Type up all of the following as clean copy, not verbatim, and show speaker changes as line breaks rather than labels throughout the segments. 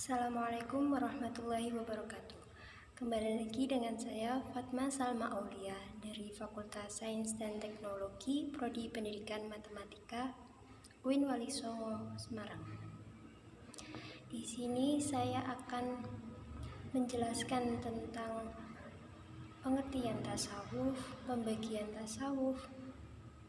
Assalamualaikum warahmatullahi wabarakatuh. Kembali lagi dengan saya Fatma Salma Aulia dari Fakultas Sains dan Teknologi Prodi Pendidikan Matematika UIN Wali Songo, Semarang. Di sini saya akan menjelaskan tentang pengertian tasawuf, pembagian tasawuf,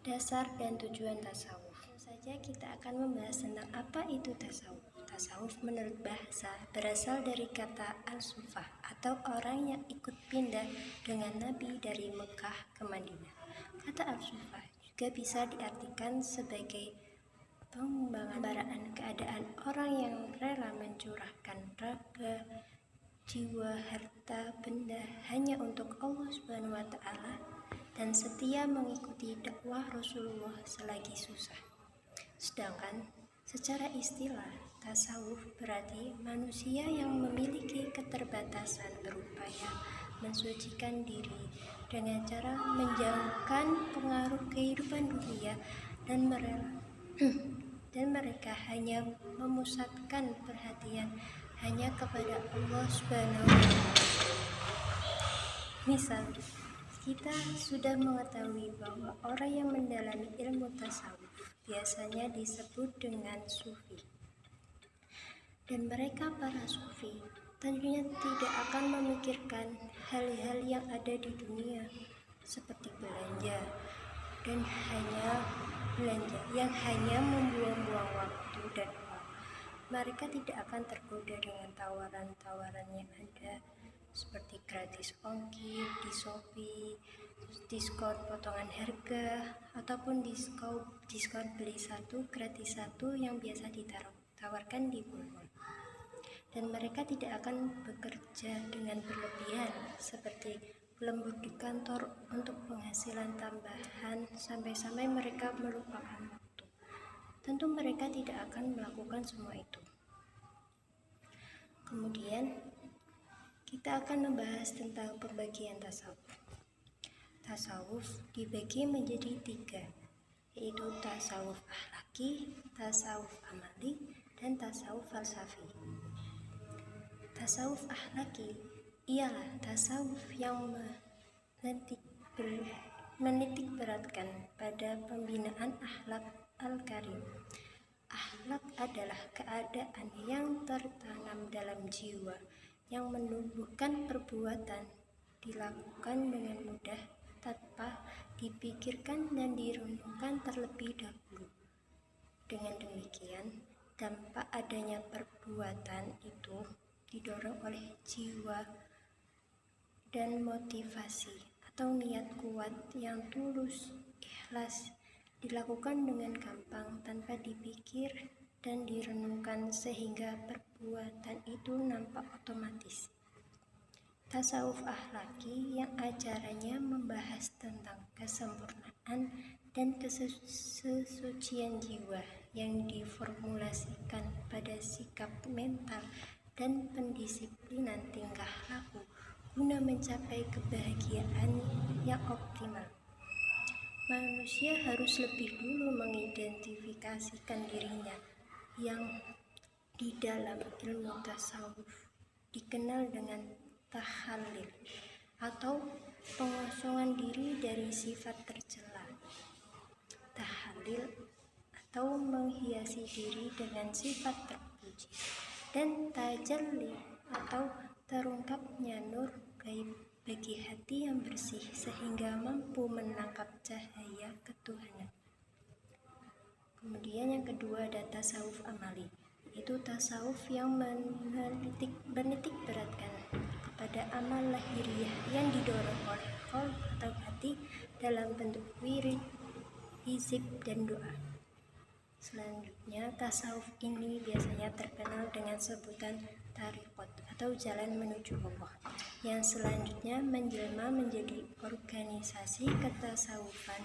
dasar dan tujuan tasawuf. Tentu saja kita akan membahas tentang apa itu tasawuf. Tasawuf menurut bahasa berasal dari kata al-sufah atau orang yang ikut pindah dengan Nabi dari Mekah ke Madinah. Kata al-sufah juga bisa diartikan sebagai pemgambaran keadaan orang yang rela mencurahkan raga, jiwa, harta, benda hanya untuk Allah Subhanahu wa Ta'ala dan setia mengikuti dakwah Rasulullah selagi susah. Sedangkan secara istilah, tasawuf berarti manusia yang memiliki keterbatasan berupaya mensucikan diri dengan cara menjauhkan pengaruh kehidupan dunia dan mereka hanya memusatkan perhatian hanya kepada Allah Subhanahu wa Ta'ala. Misal, kita sudah mengetahui bahwa orang yang mendalami ilmu tasawuf biasanya disebut dengan sufi. Dan mereka para sufi tentunya tidak akan memikirkan hal-hal yang ada di dunia seperti belanja yang hanya membuang-buang waktu dan uang. Mereka tidak akan tergoda dengan tawaran-tawaran yang ada seperti gratis ongkir di Shopee, diskon potongan harga, ataupun diskon beli satu gratis satu yang biasa ditawarkan di mall. Dan mereka tidak akan bekerja dengan berlebihan seperti lembur di kantor untuk penghasilan tambahan sampai-sampai mereka melupakan waktu. Tentu mereka tidak akan melakukan semua itu. Kemudian kita akan membahas tentang pembagian tasawuf. Tasawuf dibagi menjadi 3, yaitu tasawuf akhlaki, tasawuf amali, dan tasawuf falsafi. Tasawuf akhlaki ialah tasawuf yang menitik beratkan pada pembinaan akhlak al-karim. Akhlak adalah keadaan yang tertanam dalam jiwa yang menumbuhkan perbuatan dilakukan dengan mudah tanpa dipikirkan dan direnungkan terlebih dahulu. Dengan demikian, dampak adanya perbuatan itu didorong oleh jiwa dan motivasi atau niat kuat yang tulus, ikhlas, dilakukan dengan gampang tanpa dipikir dan direnungkan sehingga perbuatan itu nampak otomatis. Tasawuf akhlaki yang ajarannya membahas tentang kesempurnaan dan kesucian jiwa yang diformulasikan pada sikap mental dan pendisiplinan tingkah laku guna mencapai kebahagiaan yang optimal. Manusia harus lebih dulu mengidentifikasikan dirinya yang di dalam ilmu tasawuf dikenal dengan tahallil atau pengosongan diri dari sifat tercela. Tahallil atau menghiasi diri dengan sifat terpuji, dan tajalli atau terungkapnya nur gaib bagi hati yang bersih sehingga mampu menangkap cahaya ketuhanan. Kemudian yang kedua ada tasawuf amali, yaitu tasawuf yang menitik beratkan kepada amal lahiriah yang didorong oleh qalb atau hati dalam bentuk wirid, hizib, dan doa. Selanjutnya, tasawuf ini biasanya terkenal dengan sebutan tariqat atau jalan menuju Allah, yang selanjutnya menjelma menjadi organisasi ketasawufan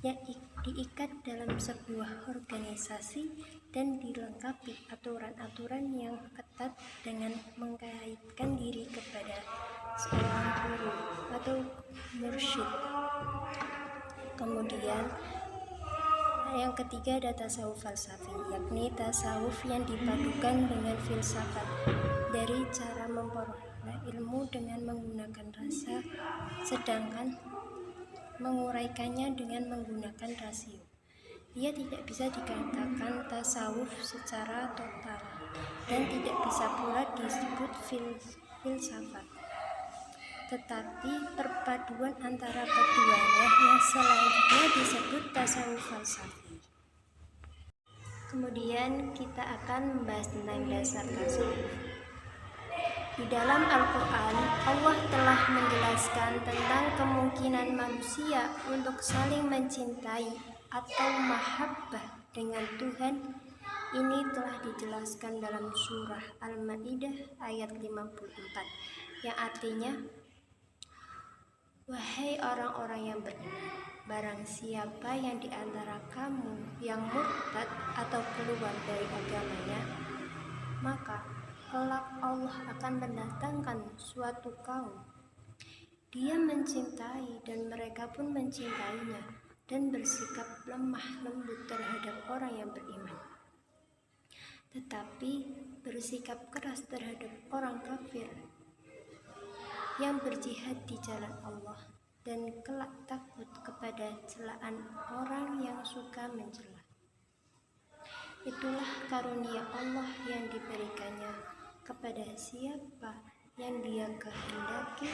yang diikat dalam sebuah organisasi dan dilengkapi aturan-aturan yang ketat dengan mengkaitkan diri kepada seorang guru atau mursyid. Kemudian Yang ketiga ada tasawuf falsafi, yakni tasawuf yang dipadukan dengan filsafat dari cara memperoleh ilmu dengan menggunakan rasa, sedangkan menguraikannya dengan menggunakan rasio. Ia tidak bisa dikatakan tasawuf secara total dan tidak bisa pula disebut filsafat. Tetapi perpaduan antara keduanya yang selanjutnya disebut tasawuf falsafi. Kemudian kita akan membahas tentang dasar tasawuf. Di dalam Al-Quran, Allah telah menjelaskan tentang kemungkinan manusia untuk saling mencintai atau mahabbah dengan Tuhan. Ini telah dijelaskan dalam surah Al-Maidah ayat 54, yang artinya, wahai orang-orang yang beriman, barang siapa yang di antara kamu yang murtad atau keluar dari agamanya, maka kelak Allah akan mendatangkan suatu kaum. Dia mencintai dan mereka pun mencintainya dan bersikap lemah lembut terhadap orang yang beriman, tetapi bersikap keras terhadap orang kafir yang berjihad di jalan Allah dan kelak takut kepada celaan orang yang suka mencela. Itulah karunia Allah yang diberikannya kepada siapa yang Dia kehendaki,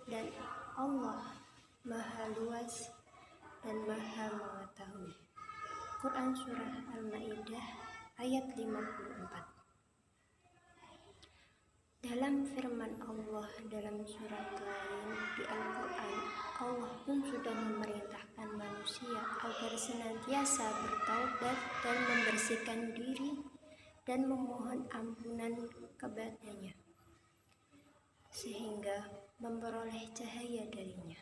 dan Allah Maha Luas dan Maha Mengetahui. Quran Surah Al-Maidah ayat 54. Dalam firman Allah dalam surat lain di Al-Quran, Allah pun sudah memerintahkan manusia agar senantiasa bertaubat dan membersihkan diri dan memohon ampunan kepadanya, sehingga memperoleh cahaya darinya.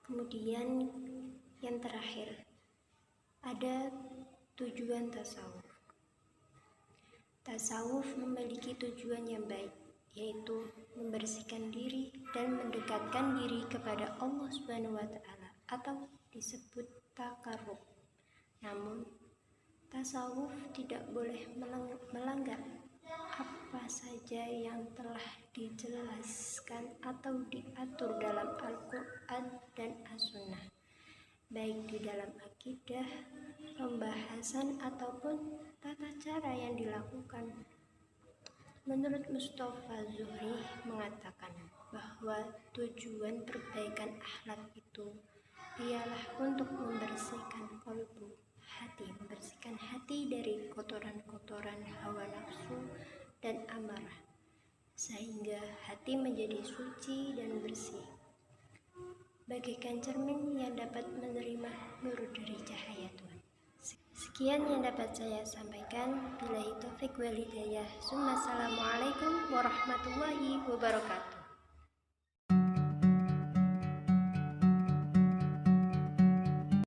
Kemudian yang terakhir, ada tujuan tasawuf. Tasawuf memiliki tujuan yang baik, yaitu membersihkan diri dan mendekatkan diri kepada Allah SWT atau disebut takarrub. Namun, tasawuf tidak boleh melanggar apa saja yang telah dijelaskan atau diatur dalam Al-Quran dan As-Sunnah, baik di dalam akidah, pembahasan, ataupun tata cara yang dilakukan. Menurut Mustafa Zuhri mengatakan bahwa tujuan perbaikan akhlak itu ialah untuk membersihkan kalbu, membersihkan hati dari kotoran-kotoran hawa nafsu dan amarah, sehingga hati menjadi suci dan bersih, bagaikan cermin yang dapat menerima nur dari cahaya Tuhan. Sekian yang dapat saya sampaikan. Billahi taufik wal hidayah. Assalamualaikum warahmatullahi wabarakatuh.